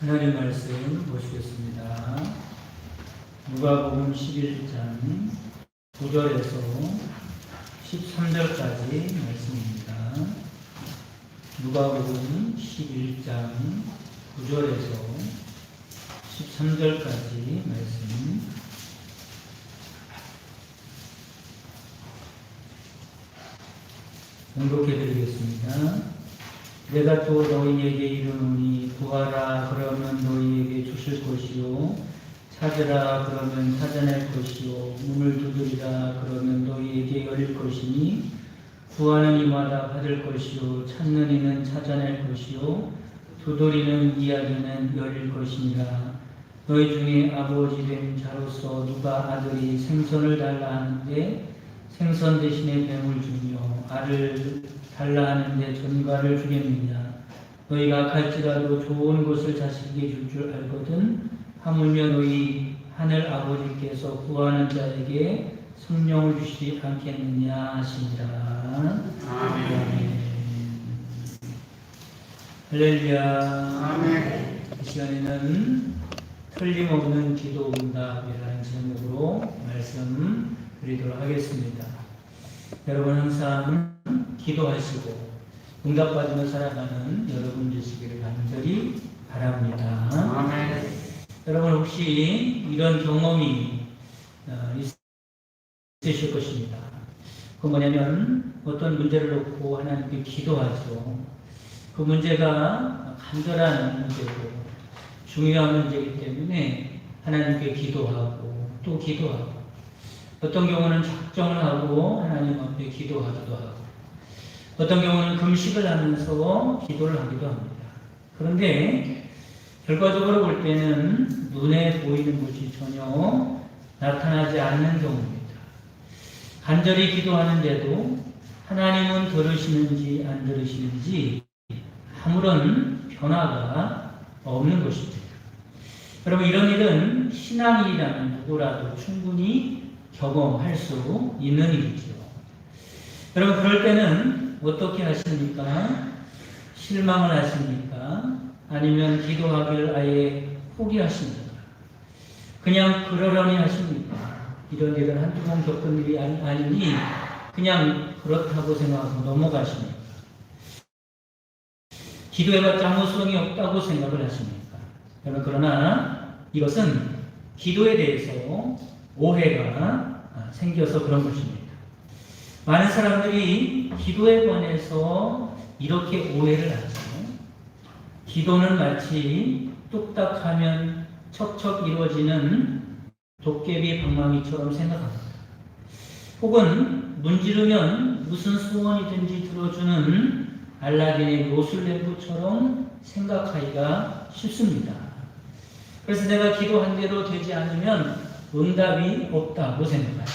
하나님 말씀 보시겠습니다. 누가복음 11장 9절에서 13절까지 말씀입니다. 누가복음 11장 9절에서 13절까지 말씀. 공독해드리겠습니다. 내가 또 너희에게 이르노니 구하라 그러면 너희에게 주실 것이요 찾으라 그러면 찾아낼 것이요 문을 두드리라 그러면 너희에게 열릴 것이니 구하는 이마다 받을 것이요 찾는 이는 찾아낼 것이요 두드리는 이야기는 열릴 것이니라. 너희 중에 아버지 된 자로서 누가 아들이 생선을 달라 하는데 생선 대신에 뱀을 주며 알을 달라 하는데 전갈을 주겠느냐. 너희가 갈지라도 좋은 것을 자식에게 줄 알거든 하물며 너희 하늘 아버지께서 구하는 자에게 성령을 주시지 않겠느냐 하시니라. 아멘. 할렐루야. 아멘. 이 시간에는 틀림없는 기도 응답이라는 제목으로 말씀 드리도록 하겠습니다. 여러분 항상 기도하시고 응답받으며 살아가는 여러분 되시기를 간절히 바랍니다. 아멘. 여러분 혹시 이런 경험이 있으실 것입니다. 그 뭐냐면 어떤 문제를 놓고 하나님께 기도하죠. 그 문제가 간절한 문제고 중요한 문제이기 때문에 하나님께 기도하고 또 기도하고 어떤 경우는 작정을 하고 하나님 앞에 기도하기도 하고 어떤 경우는 금식을 하면서 기도를 하기도 합니다. 그런데 결과적으로 볼 때는 눈에 보이는 것이 전혀 나타나지 않는 경우입니다. 간절히 기도하는데도 하나님은 들으시는지 안 들으시는지 아무런 변화가 없는 것입니다. 여러분 이런 일은 신앙인이라면 누구라도 충분히 경험할 수 있는 일이죠. 여러분 그럴 때는 어떻게 하십니까? 실망을 하십니까? 아니면 기도하기를 아예 포기하십니까? 그냥 그러려니 하십니까? 이런 일은 한두 번 겪은 일이 아니니 그냥 그렇다고 생각하고 넘어가십니까? 기도해봤자 아무 소용이 없다고 생각을 하십니까? 여러분 그러나 이것은 기도에 대해서 오해가 생겨서 그런 것입니다. 많은 사람들이 기도에 관해서 이렇게 오해를 하죠. 기도는 마치 뚝딱하면 척척 이루어지는 도깨비 방망이처럼 생각합니다. 혹은 문지르면 무슨 소원이든지 들어주는 알라딘의 요술램프처럼 생각하기가 쉽습니다. 그래서 내가 기도한 대로 되지 않으면 응답이 없다고 생각해요.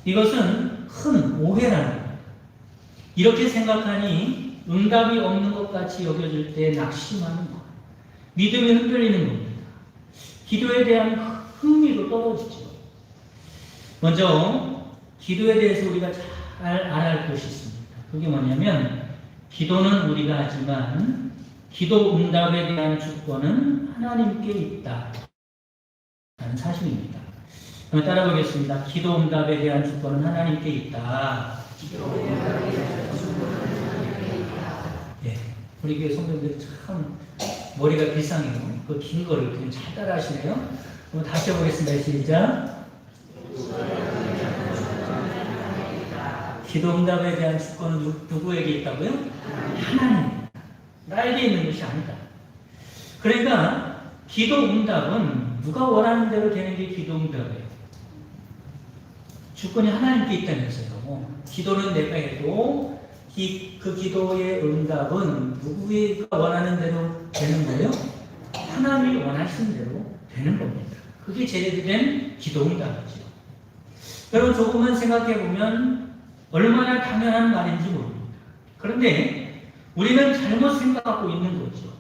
이것은 큰 오해라는 겁니다. 이렇게 생각하니 응답이 없는 것 같이 여겨질 때 낙심하는 것, 믿음이 흔들리는 겁니다. 기도에 대한 흥미도 떨어지죠. 먼저 기도에 대해서 우리가 잘 알아야 할 것이 있습니다. 그게 뭐냐면 기도는 우리가 하지만 기도 응답에 대한 주권은 하나님께 있다 라는 사실입니다. 그럼 따라 보겠습니다. 기도 응답에 대한 주권은 하나님께 있다. 예, 우리 교회 성도님들 참 머리가 비상해요. 그 긴 거를 그냥 잘 따라 하시네요. 그럼 다시 해보겠습니다. 시작. 기도 응답에 대한 주권은 누구에게 있다고요? 하나님. 나에게 있는 것이 아니다. 그러니까 기도 응답은 누가 원하는 대로 되는 게 기도 응답이에요. 주권이 하나님께 있다면서요. 기도는 내가 해도 그 기도의 응답은 누구가 원하는 대로 되는 거예요? 하나님이 원하시는 대로 되는 겁니다. 그게 제대로 기도 응답이죠. 여러분 조금만 생각해 보면 얼마나 당연한 말인지 모릅니다. 그런데 우리는 잘못 생각하고 있는 거죠.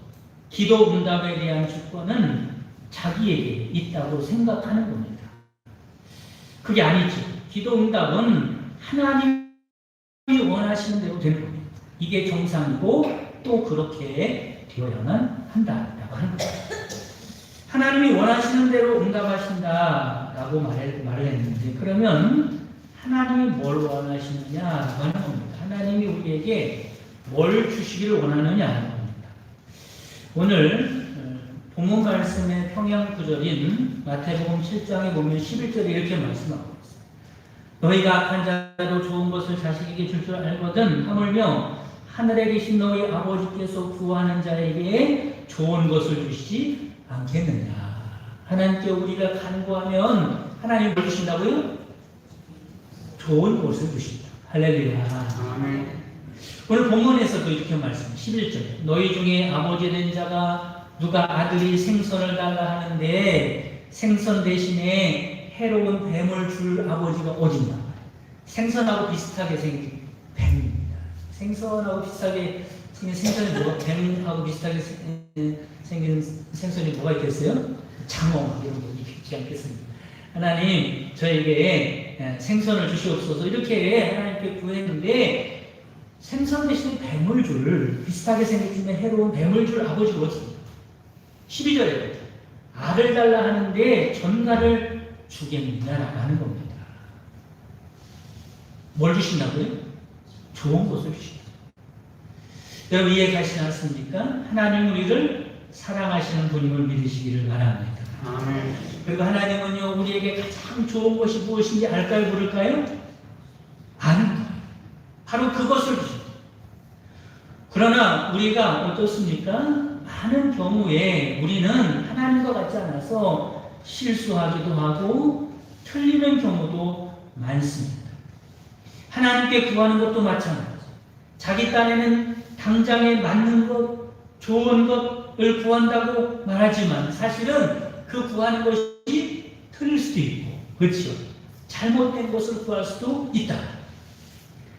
기도 응답에 대한 주권은 자기에게 있다고 생각하는 겁니다. 그게 아니죠. 기도 응답은 하나님이 원하시는 대로 되는 겁니다. 이게 정상이고 또 그렇게 되어야만 한다라고 하는 거예요. 하나님이 원하시는 대로 응답하신다라고 말을 했는데, 그러면 하나님이 뭘 원하시느냐라고 하는 겁니다. 하나님이 우리에게 뭘 주시기를 원하느냐 하는 겁니다. 오늘 본문 말씀의 평양 구절인 마태복음 7장에 보면 11절에 이렇게 말씀하고 있어요. 너희가 악한 자도 좋은 것을 자식에게 줄 줄 알거든 하물며 하늘에 계신 너희 아버지께서 구하는 자에게 좋은 것을 주시지 않겠느냐. 하나님께 우리가 간구하면 하나님 뭘 주신다고요? 좋은 것을 주신다. 할렐루야. 아멘. 오늘 본문에서도 이렇게 말씀 11절에 너희 중에 아버지 된 자가 누가 아들이 생선을 달라 하는데 생선 대신에 해로운 뱀을 줄 아버지가 어딨나. 생선하고 비슷하게 생긴 뱀입니다. 생선하고 비슷하게 생긴 생선이 뭐가, 뱀하고 비슷하게 생긴 생선이 뭐가 있겠어요? 장어 이런 거 있지 않겠습니까? 하나님 저에게 생선을 주시옵소서 이렇게 하나님께 구했는데 생선 대신에 뱀을 줄, 비슷하게 생긴 해로운 뱀을 줄 아버지가 어딨습니까? 12절에 알을 달라 하는데 전갈을 주겠느냐라고 하는 겁니다. 뭘 주신다고요? 좋은 것을 주신다. 여러분 이해가시지 않습니까? 하나님 우리를 사랑하시는 분임을 믿으시기를 바랍니다. 아멘. 그리고 하나님은요 우리에게 가장 좋은 것이 무엇인지 알까요? 모를까요? 아는 거예요. 바로 그것을 주신다. 그러나 우리가 어떻습니까? 많은 경우에 우리는 하나님과 같지 않아서 실수하기도 하고 틀리는 경우도 많습니다. 하나님께 구하는 것도 마찬가지. 자기 딴에는 당장에 맞는 것, 좋은 것을 구한다고 말하지만 사실은 그 구하는 것이 틀릴 수도 있고, 그렇죠? 잘못된 것을 구할 수도 있다.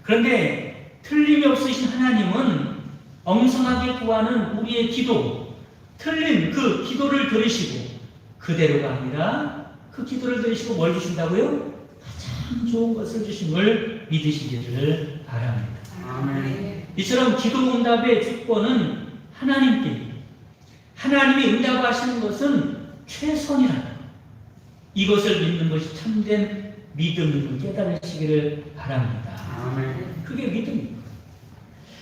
그런데 틀림이 없으신 하나님은 엉성하게 구하는 우리의 기도, 틀린 그 기도를 들으시고 그대로가 아니라 그 기도를 들으시고 뭘 주신다고요? 가장 좋은 것을 주심을 믿으시기를 바랍니다. 아멘. 이처럼 기도 응답의 주권은 하나님께, 하나님이 응답하시는 것은 최선이라는 것, 이것을 믿는 것이 참된 믿음을 깨달으시기를 바랍니다. 아멘. 그게 믿음입니다.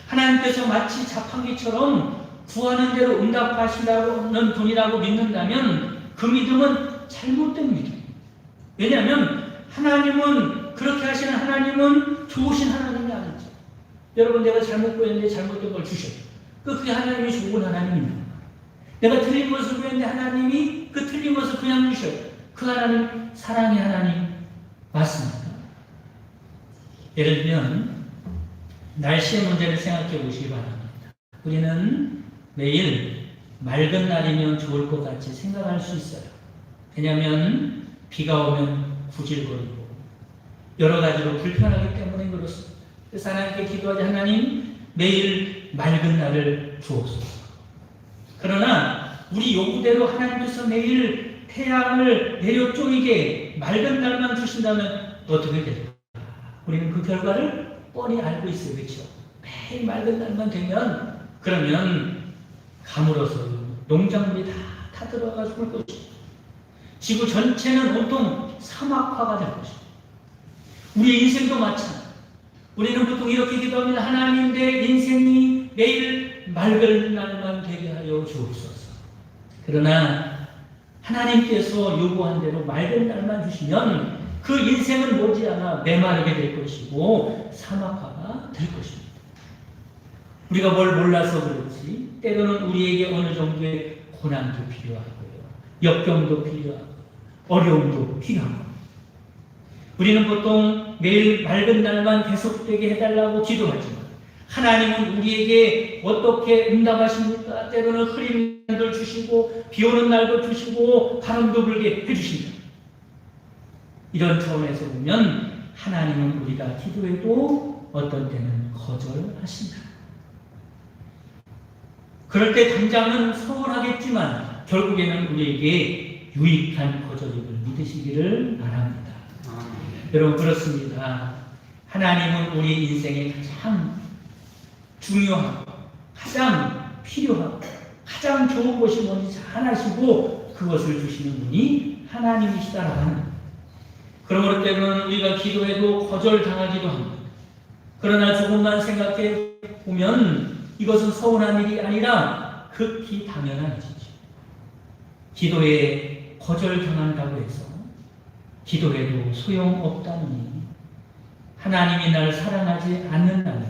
하나님께서 마치 자판기처럼 구하는 대로 응답하시는 분이라고 믿는다면 그 믿음은 잘못된 믿음입니다. 왜냐하면 하나님은, 그렇게 하시는 하나님은 좋으신 하나님이 아니죠. 여러분 내가 잘못 구했는데 잘못된 걸 주셔요. 그게 하나님이 좋은 하나님입니다. 내가 틀린 것을 구했는데 하나님이 그 틀린 것을 그냥 주셔요. 그 하나님 사랑의 하나님 맞습니다. 예를 들면 날씨의 문제를 생각해 보시기 바랍니다. 우리는 매일 맑은 날이면 좋을 것 같이 생각할 수 있어요. 왜냐하면 비가 오면 구질거리고 여러 가지로 불편하기 때문에 그렇습니다. 그래서 하나님께 기도하지, 하나님 매일 맑은 날을 주옵소서. 그러나 우리 요구대로 하나님께서 매일 태양을 내려 쪼이게 맑은 날만 주신다면 어떻게 될까? 우리는 그 결과를 뻔히 알고 있어요. 그렇죠? 매일 맑은 날만 되면 그러면 가물어서 농작물이 다 타들어가 죽을 것이고 지구 전체는 온통 사막화가 될 것이고 우리의 인생도 마찬가지. 우리는 보통 이렇게 기도합니다. 하나님 내 인생이 매일 맑은 날만 되게 하여 주옵소서. 그러나 하나님께서 요구한 대로 맑은 날만 주시면 그 인생은 머지않아 메마르게 될 것이고 사막화가 될 것입니다. 우리가 뭘 몰라서 그렇지 때로는 우리에게 어느 정도의 고난도 필요하고요, 역경도 필요하고 어려움도 필요하고 우리는 보통 매일 맑은 날만 계속되게 해달라고 기도하지만 하나님은 우리에게 어떻게 응답하십니까? 때로는 흐린 날도 주시고 비 오는 날도 주시고 바람도 불게 해주십니다. 이런 차원에서 보면 하나님은 우리가 기도해도 어떤 때는 거절하신다. 그럴 때 당장은 서운하겠지만 결국에는 우리에게 유익한 거절임을 믿으시기를 바랍니다. 여러분 그렇습니다. 하나님은 우리 인생에 가장 중요하고 가장 필요하고 가장 좋은 것이 뭔지 잘 아시고 그것을 주시는 분이 하나님이시다라고 하는 거예요. 그러므로 때로는 우리가 기도해도 거절당하기도 합니다. 그러나 조금만 생각해 보면 이것은 서운한 일이 아니라 극히 당연한 일이죠. 기도에 거절당한다고 해서 기도해도 소용없다니, 하나님이 나를 사랑하지 않는다니,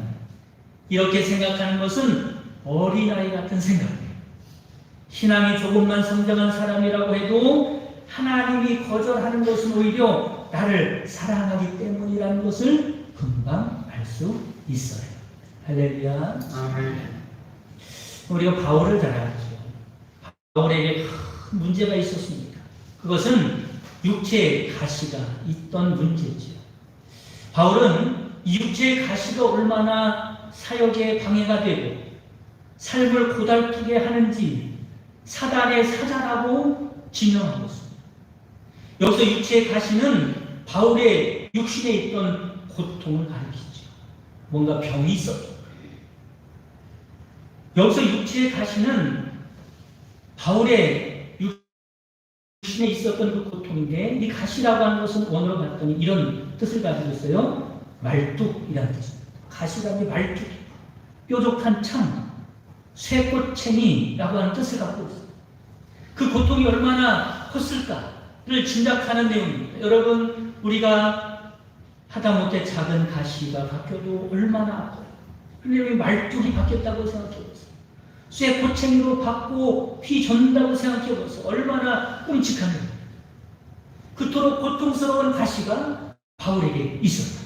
이렇게 생각하는 것은 어린아이 같은 생각이에요. 신앙이 조금만 성장한 사람이라고 해도 하나님이 거절하는 것은 오히려 나를 사랑하기 때문이라는 것을 금방 알 수 있어요. 할렐루야. 아멘. 우리가 바울을 잘 알죠. 바울에게 큰 문제가 있었습니다. 그것은 육체의 가시가 있던 문제죠. 바울은 육체의 가시가 얼마나 사역에 방해가 되고 삶을 고달프게 하는지 사단의 사자라고 진명하고 있습니다. 여기서 육체의 가시는 바울의 육신에 있던 고통을 가리키죠. 뭔가 병이 있었죠. 여기서 육체의 가시는 바울의 육신에 있었던 그 고통인데, 이 가시라고 하는 것은 원어로 봤더니 이런 뜻을 가지고 있어요. 말뚝이라는 뜻입니다. 가시라는 게 말뚝, 뾰족한 창, 쇠꽃챙이라고 하는 뜻을 갖고 있어요. 그 고통이 얼마나 컸을까를 짐작하는 내용입니다. 여러분, 우리가 하다못해 작은 가시가 바뀌어도 얼마나 아파요. 그런데 말뚝이 바뀌었다고 생각해보세요. 쇠꽃챙이로 받고 피 젖는다고 생각해보세요. 얼마나 끔찍한 일입니다. 그토록 고통스러운 가시가 바울에게 있었다.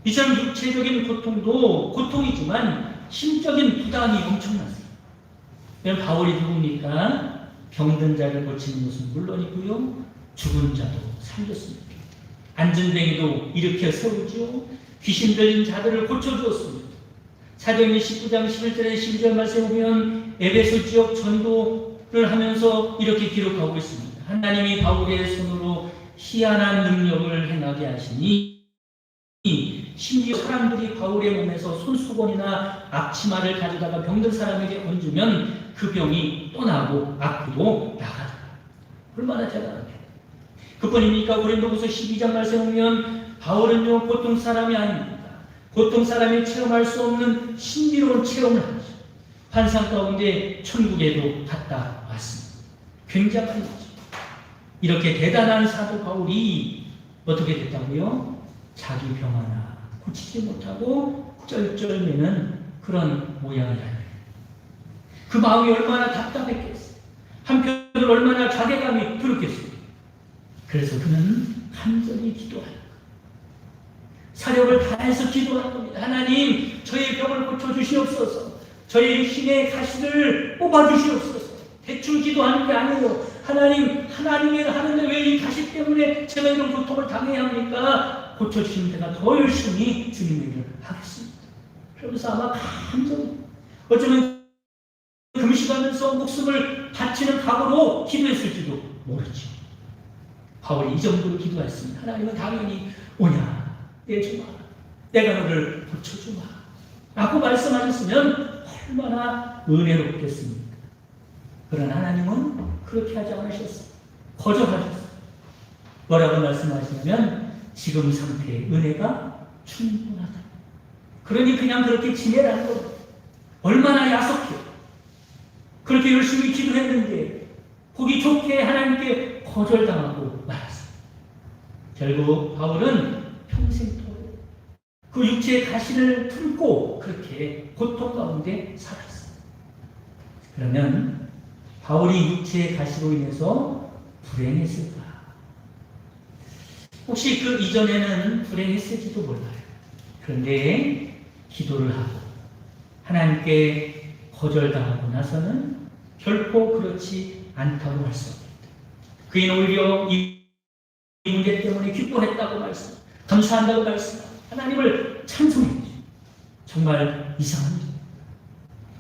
이처럼 육체적인 고통도 고통이지만 심적인 부담이 엄청났어요. 왜냐하면 바울이 누굽니까? 병든 자를 고치는 것은 물론이고요, 죽은 자도 살렸습니다. 안전뱅이도 일으켜 세우죠. 귀신 들린 자들을 고쳐주었습니다. 사도행전 19장 11절에 12절 말씀에 보면 에베소 지역 전도를 하면서 이렇게 기록하고 있습니다. 하나님이 바울의 손으로 희한한 능력을 행하게 하시니 심지어 사람들이 바울의 몸에서 손수건이나 앞치마를 가져다가 병든 사람에게 얹으면 그 병이 떠나고 악귀도 나가더라. 얼마나 대단하게. 그뿐입니까? 고린도후서 12장 말씀에 보면 바울은요, 보통 사람이 아닙니다. 보통 사람이 체험할 수 없는 신비로운 체험을 하죠. 환상 가운데 천국에도 갔다 왔습니다. 굉장한 거죠. 이렇게 대단한 사도 바울이 어떻게 됐다고요? 자기 병 하나 고치지 못하고 쩔쩔매는 그런 모양이라는, 그 마음이 얼마나 답답했겠어요. 한편으로 얼마나 자괴감이 들었겠어요. 그래서 그는 간절히 기도하는, 사력을 다해서 기도하는 겁니다. 하나님, 저의 병을 고쳐주시옵소서. 저의 힘의 가시를 뽑아주시옵소서. 대충 기도하는 게 아니에요. 하나님, 하나님이 하는데 왜 이 가시 때문에 제가 이런 고통을 당해야 합니까? 고쳐주시면 제가 더 열심히 주님의 일을 하겠습니다. 그러면서 아마 간절히, 어쩌면 금식하면서 목숨을 바치는 각오로 기도했을지도 모르죠. 바울이 이 정도로 기도했습니다. 하나님은 당연히 오냐, 내주마, 내가 너를 고쳐주마 라고 말씀하셨으면 얼마나 은혜롭겠습니까? 그러나 하나님은 그렇게 하지 않으셨어요. 거절하셨어요. 뭐라고 말씀하시냐면 지금 상태의 은혜가 충분하다. 그러니 그냥 그렇게 지내라는 겁니다. 얼마나 야속해요. 그렇게 열심히 기도했는데 보기 좋게 하나님께 거절당하고 말았어요. 결국 바울은 평생토록 그 육체의 가시를 품고 그렇게 고통 가운데 살았어요. 그러면 바울이 육체의 가시로 인해서 불행했을까? 혹시 그 이전에는 불행했을지도 몰라요. 그런데 기도를 하고 하나님께 거절당하고 나서는 결코 그렇지 않다고 할 수 없습니다. 그는 오히려 이 문제 때문에 기뻐했다고 말씀, 감사한다고 말씀, 하나님을 찬송했죠. 정말 이상한 일.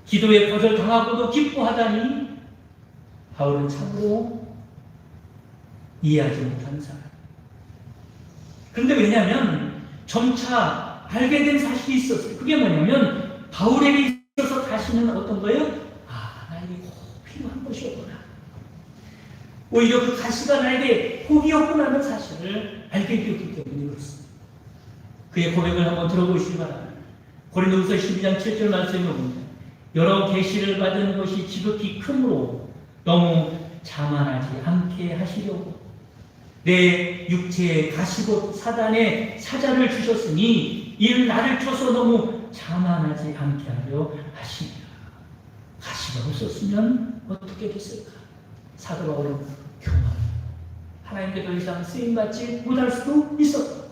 기도에 거절당하고도 기뻐하다니 바울은 참으로 이해하지 못하는 사람. 그런데 왜냐하면 점차 알게 된 사실이 있었어요. 그게 뭐냐면 바울에게 있어서 다시는 어떤 거예요? 나에게 꼭 필요한 것이었구나. 오히려 그 가시가 나에게 복이었구나는 사실을 알게 되었기 때문에 그렇습니다. 그의 고백을 한번 들어보시기 바랍니다. 고린도후서 12장 7절 말씀에 보면 여러 계시를 받은 것이 지극히 크므로 너무 자만하지 않게 하시려고 내 육체에 가시곧 사단의 사자를 주셨으니 이는 나를 쳐서 너무 자만하지 않게 하려 하시니라. 가시가 없었으면 어떻게 됐을까? 사도 바울은 교만, 하나님께 더 이상 쓰임받지 못할 수도 있었다.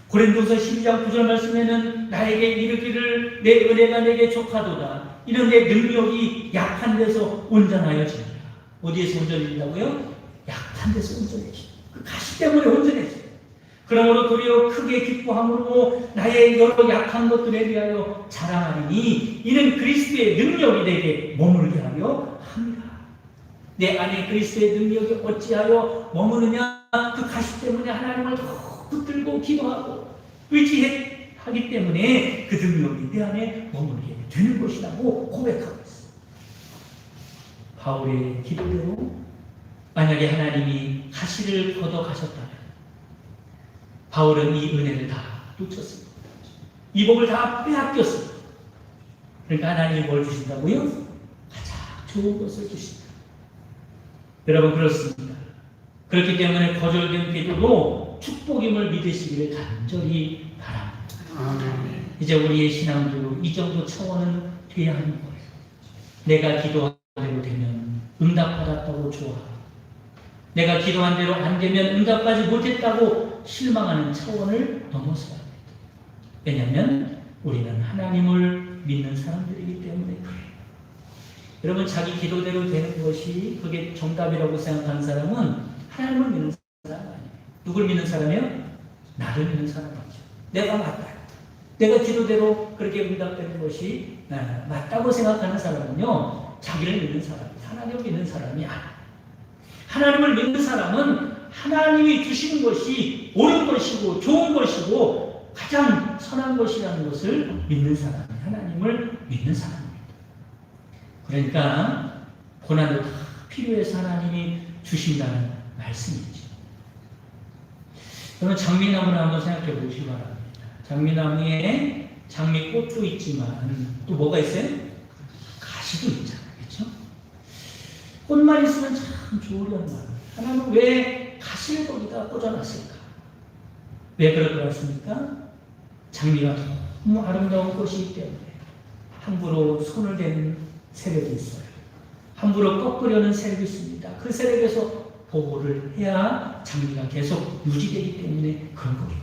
고린도서 12장 9절 말씀에는 나에게 이르기를 내 은혜가 내게 족하도다. 이는 내 능력이 약한 데서 온전하여지리라. 어디에서 온전해진다고요? 약한 데서 온전해지. 그 가시 때문에 온전해지. 그러므로 도리어 크게 기뻐함으로 나의 여러 약한 것들에 대하여 자랑하리니 이는 그리스도의 능력이 내게 머물게 하려 합니다. 내 안에 그리스도의 능력이 어찌하여 머무느냐? 그 가시 때문에 하나님을 더 붙들고 기도하고 의지하기 때문에 그 능력이 내 안에 머물게 되는 것이라고 고백하고 있습니다. 바울의 기도대로 만약에 하나님이 가시를 걷어 가셨다면 바울은 이 은혜를 다 놓쳤습니다. 이 복을 다 빼앗겼습니다. 그러니까 하나님이 뭘 주신다고요? 가장 좋은 것을 주신다. 여러분 그렇습니다. 그렇기 때문에 거절된 기도도 축복임을 믿으시기를 간절히 바랍니다. 아멘. 이제 우리의 신앙도 이 정도 차원은 돼야 하는 거예요. 내가 기도한 대로 되면 응답받았다고 좋아하고 내가 기도한 대로 안 되면 응답하지 못했다고 실망하는 차원을 넘어서야 합니다. 왜냐하면 우리는 하나님을 믿는 사람들이기 때문에 그래요. 여러분 자기 기도대로 되는 것이 그게 정답이라고 생각하는 사람은 하나님을 믿는 사람 아니에요. 누굴 믿는 사람이에요? 나를 믿는 사람이죠. 내가 맞다. 내가 기도대로 그렇게 응답되는 것이 맞다고 생각하는 사람은요, 자기를 믿는 사람이에요. 하나님을 믿는 사람이 아니에요. 하나님을 믿는 사람은 하나님이 주시는 것이 옳은 것이고 좋은 것이고 가장 선한 것이라는 것을 믿는 사람이 하나님을 믿는 사람입니다. 그러니까 고난도 다 필요해서 하나님이 주신다는 말씀이죠. 그러면 장미나무를 한번 생각해 보시기 바랍니다. 장미나무에 장미꽃도 있지만 또 뭐가 있어요? 가시도 있잖아요. 그렇죠? 꽃만 있으면 참 좋으련만 하나님은 왜 가시를 거기다 꽂아놨을까? 왜 그럴 것 같습니까? 장미가 너무 아름다운 꽃이기 때문에 함부로 손을 대는 세력이 있어요. 함부로 꺾으려는 세력이 있습니다. 그 세력에서 보호를 해야 장미가 계속 유지되기 때문에 그런 거겠죠.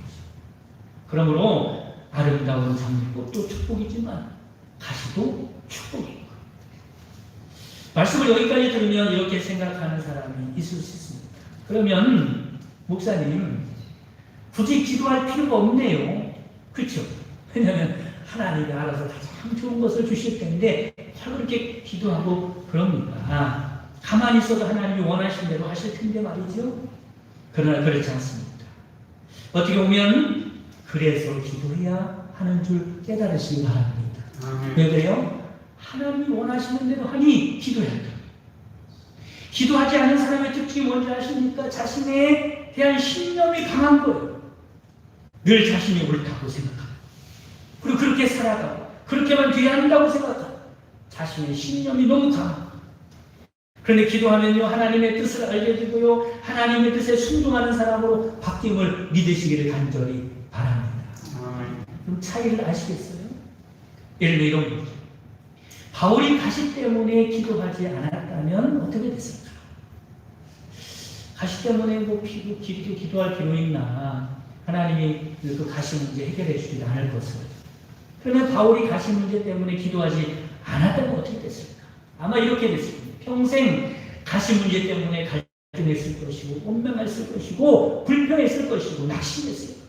그러므로 아름다운 장미꽃도 축복이지만 가시도 축복이고 말씀을 여기까지 들으면 이렇게 생각하는 사람이 있을 수 있습니다. 그러면 목사님 굳이 기도할 필요가 없네요. 그렇죠? 왜냐하면 하나님이 알아서 가장 좋은 것을 주실 텐데 그렇게 기도하고 그럽니까? 가만히 있어도 하나님이 원하신 대로 하실 텐데 말이죠. 그러나 그렇지 않습니다. 어떻게 보면 그래서 기도해야 하는 줄 깨달으시기 바랍니다. 왜 그래요? 하나님이 원하시는 대로 하니 기도해야 돼요. 기도하지 않은 사람의 특징이 뭔지 아십니까? 자신에 대한 신념이 강한 거예요. 늘 자신이 옳다고 생각하고 그리고 그렇게 살아가고 그렇게만 돼야 한다고 생각하고 자신의 신념이 너무 강합니다. 그런데 기도하면요 하나님의 뜻을 알게 되고요 하나님의 뜻에 순종하는 사람으로 바뀜을 믿으시기를 간절히 바랍니다. 그럼 차이를 아시겠어요? 예를 들어 이런 거죠. 바울이 가시 때문에 기도하지 않았다면 어떻게 됐을까? 가시 때문에 뭐 기도할 필요 있나? 하나님이 그 가시 문제 해결해 주지 않을 것을. 그러면 바울이 가시 문제 때문에 기도하지 않았다면 어떻게 됐을까? 아마 이렇게 됐습니다. 평생 가시 문제 때문에 갈등했을 것이고 원망했을 것이고 불평했을 것이고 낙심했을 것이고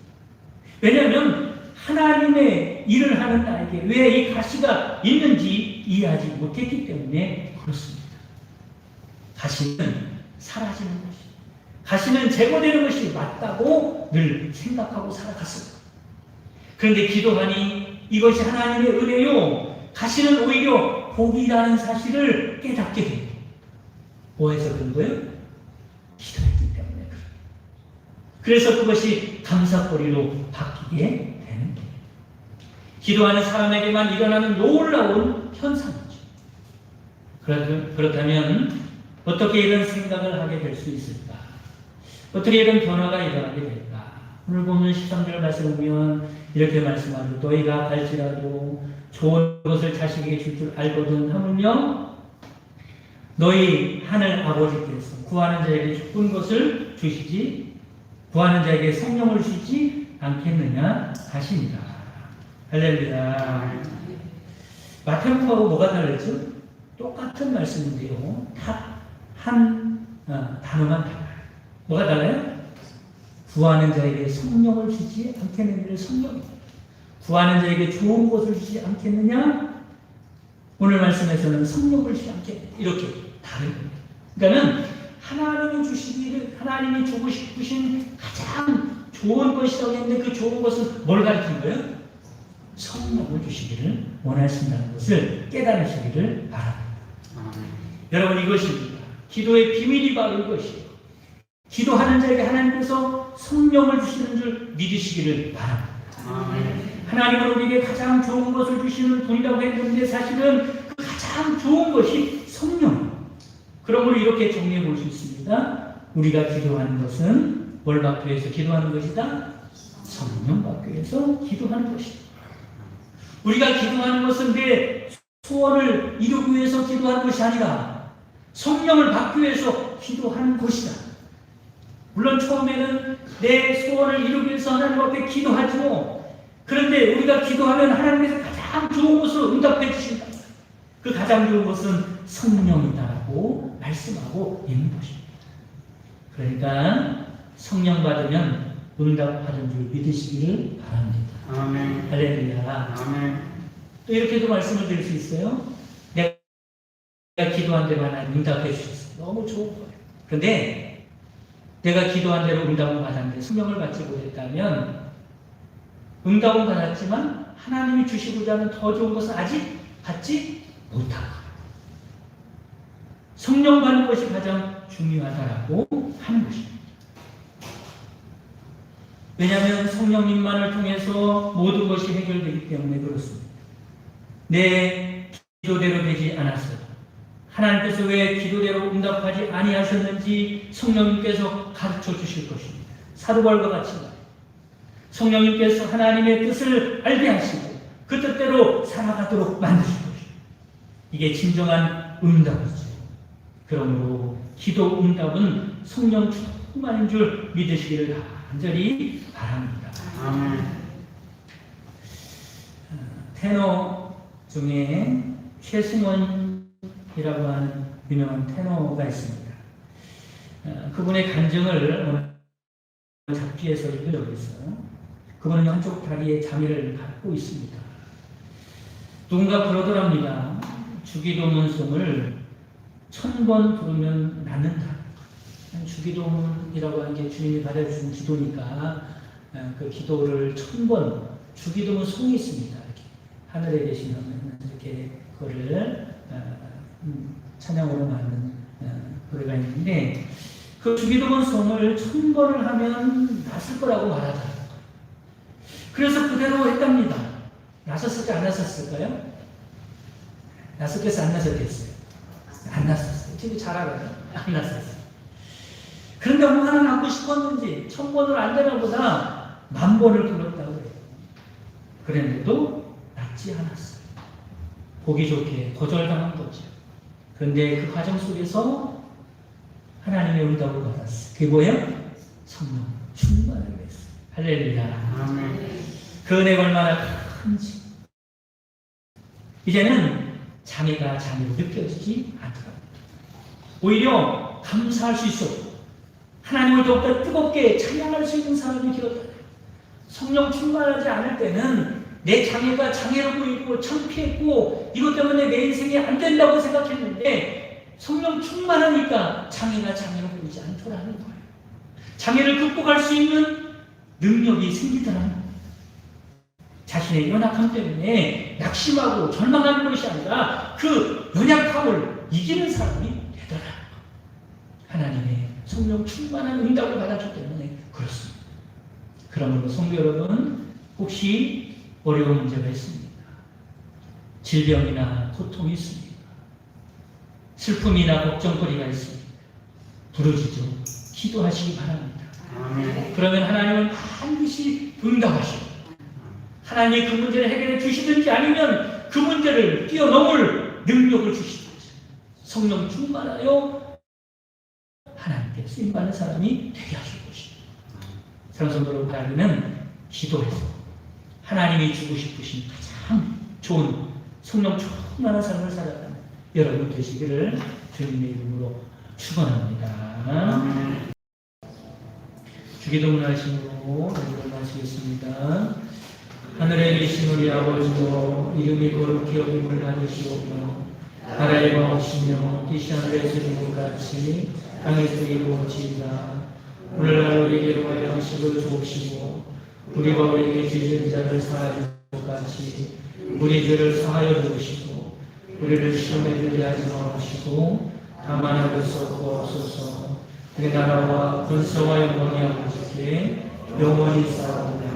왜냐하면 하나님의 일을 하는 나에게 왜 이 가시가 있는지 이해하지 못했기 때문에 그렇습니다. 가시는 사라지는 것이 가시는 제거되는 것이 맞다고 늘 생각하고 살아갔습니다. 그런데 기도하니 이것이 하나님의 은혜요 가시는 오히려 복이라는 사실을 깨닫게 됩니다. 뭐해서 그런 거예요? 기도했기 때문에 그래요. 그래서 그것이 감사거리로 바뀌게 되는 거예요. 기도하는 사람에게만 일어나는 놀라운 현상이죠. 그렇다면 어떻게 이런 생각을 하게 될 수 있을까? 어떻게 이런 변화가 일어나게 될까? 오늘 보면 13절 말씀을 보면 이렇게 말씀하죠. 너희가 갈지라도 좋은 것을 자식에게 줄 줄 알거든 하물며 너희 하늘 아버지께서 구하는 자에게 좋은 것을 주시지 구하는 자에게 성령을 주시지 않겠느냐 하십니다. 할렐루야. 마태복음하고 뭐가 다르죠? 똑같은 말씀인데요. 한 단어만 달라요. 뭐가 달라요? 구하는 자에게 성령을 주지 않겠느냐를 성령입니다. 구하는 자에게 좋은 것을 주지 않겠느냐? 오늘 말씀에서는 성령을 주지 않겠느냐. 이렇게 다른 겁니다. 그러니까는 하나님이 주고 싶으신 가장 좋은 것이라고 했는데 그 좋은 것은 뭘 가리킨 거예요? 성령을 주시기를 원하신다는 것을 깨달으시기를 바랍니다. 여러분, 이것입니다. 기도의 비밀이 바로 이것이에요. 기도하는 자에게 하나님께서 성령을 주시는 줄 믿으시기를 바랍니다. 하나님은 우리에게 가장 좋은 것을 주시는 분이라고 했는데 사실은 그 가장 좋은 것이 성령입니다. 그러므로 이렇게 정리해 볼 수 있습니다. 우리가 기도하는 것은 뭘 받기 위해서 기도하는 것이다? 성령 받기 위해서 기도하는 것이다. 우리가 기도하는 것은 내 소원을 이루기 위해서 기도하는 것이 아니라 성령을 받기 위해서 기도하는 것이다. 물론 처음에는 내 소원을 이루기 위해서 하나님 앞에 기도하지요. 그런데 우리가 기도하면 하나님께서 가장 좋은 것으로 응답해 주신다. 그 가장 좋은 것은 성령이다라고 말씀하고 있는 것입니다. 그러니까 성령 받으면 응답 받은 줄 믿으시기를 바랍니다. 아멘. 할렐루야. 아멘. 또 이렇게도 말씀을 드릴 수 있어요. 내가 기도한 대로 하나님 응답해 주셨어요. 너무 좋은 거예요. 그런데 내가 기도한 대로 응답을 받았는데 성령을 받지 못했다면 응답은 받았지만 하나님이 주시고자 하는 더 좋은 것은 아직 받지 못한 거예요. 성령 받는 것이 가장 중요하다라고 하는 것입니다. 왜냐하면 성령님만을 통해서 모든 것이 해결되기 때문에 그렇습니다. 내 기도대로 되지 않았어요. 하나님께서 왜 기도대로 응답하지 아니하셨는지 성령님께서 가르쳐 주실 것입니다. 사도바울과 같이 성령님께서 하나님의 뜻을 알게 하시고 그 뜻대로 살아가도록 만드실 것입니다. 이게 진정한 응답이죠. 그러므로 기도 응답은 성령 충만인 줄 믿으시기를 간절히 바랍니다. 아멘. 테너 중에 최승원이라고 하는 유명한 테너가 있습니다. 그분의 간증을 잡지에서 읽으려고 했어요. 그분은 한쪽 다리에 장애를 갖고 있습니다. 누군가 그러더랍니다. 주기도문송을 1000번 부르면 낫는다. 주기도문이라고 하는 게 주님이 받아주신 기도니까 그 기도를 1000번 주기도문 송이 있습니다. 이렇게 하늘에 계시는 이렇게 그거를 찬양으로 만든 노래가 있는데 그 주기도문 송을 1000번을 하면 낫을 거라고 말하더라고요. 그래서 그대로 했답니다. 낫았을까 안 낫았을까요? 낫았겠어요? 안 낫았겠어요? 안 낫았어요. 지금 잘 알아요. 안 낫았어요. 그런데 얼마나 낫고 싶었는지 1000번을 안 되나 보다 10,000번을 불렀다고 해요. 그랬는데도 낫지 않았어요. 보기 좋게 거절당한 거죠. 그런데 그 과정 속에서 하나님의 응답을 받았어요. 그게 뭐예요? 성령 충만을 했어요. 할렐루야. 아멘. 그 은혜가 얼마나 큰지. 이제는 장애가 장애로 느껴지지 않더라고요. 오히려 감사할 수 있었고 하나님을 더욱더 뜨겁게 찬양할 수 있는 사람이 되었다. 성령 충만하지 않을 때는 내 장애가 장애로 보이고 창피했고 이것 때문에 내 인생이 안 된다고 생각했는데 성령 충만하니까 장애가 장애로 보이지 않더라는 거예요. 장애를 극복할 수 있는 능력이 생기더라는 거예요. 자신의 연약함 때문에 낙심하고 절망하는 것이 아니라 그 연약함을 이기는 사람이 되더라. 하나님의 성령 충만한 응답을 받았기 때문에 그렇습니다. 그러므로 성도 여러분, 혹시 어려운 문제가 있습니까? 질병이나 고통이 있습니까? 슬픔이나 걱정거리가 있습니까? 부르짖어 기도하시기 바랍니다. 아멘. 그러면 하나님은 반드시 응답하십니다. 하나님이 그 문제를 해결해 주시든지 아니면 그 문제를 뛰어넘을 능력을 주시든지 성령 충만하여 하나님께 쓰임받는 사람이 되게 하실 것입니다. 사랑하는 성도 여러분, 하나님은 기도해서 하나님이 주고 싶으신 가장 좋은 성령 충만한 삶을 살아가는 여러분 되시기를 주님의 이름으로 축원합니다. 아멘. 주기도문 하심으로 일어나시겠습니다. 하늘에 계신 우리 아버지여, 이름이 거룩히 여김을 받으시오며 나라의 마옵시며 뜻이 하늘에서 이루는 것 같이 땅에서 이루어지이다. 오늘날 우리에게 양식을 주옵시고 우리가 우리에게 죄진 자를 사하여 것 같이 우리 죄를 사하여 주시고 우리를 시험에 들게 하지 마시고 다만 하여서 구하옵소서. 그 나라와 권세와 영광이 아버지께 영원히 쌓아옵니다.